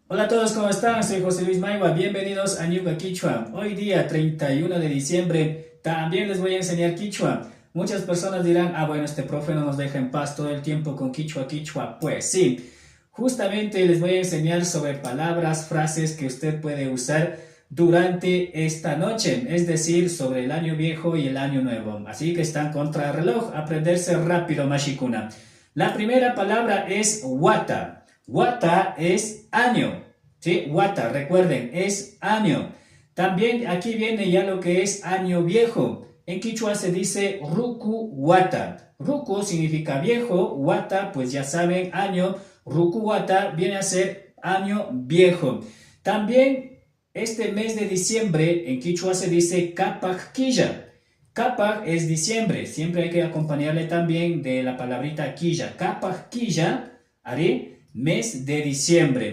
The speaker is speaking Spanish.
Hola a todos, ¿cómo están? Soy José Luis Maiwa, bienvenidos a Ñuka Quichua. Hoy día 31 de diciembre también les voy a enseñar Quichua. Muchas personas dirán, bueno, este profe no nos deja en paz todo el tiempo con Quichua, Quichua. Pues sí, justamente les voy a enseñar sobre palabras, frases que usted puede usar durante esta noche, es decir, sobre el año viejo y el año nuevo. Así que están contra el reloj, aprenderse rápido, Mashikuna. La primera palabra es Wata. Wata es año, ¿sí? Wata, recuerden, es año. También aquí viene ya lo que es año viejo. En Quichua se dice Ruku Wata. Ruku significa viejo, Wata, pues ya saben, año. Ruku Wata viene a ser año viejo. También este mes de diciembre en Quichua se dice Kapak Quilla. Kapak es diciembre, siempre hay que acompañarle también de la palabrita quilla. Kapak Quilla, haré mes de diciembre.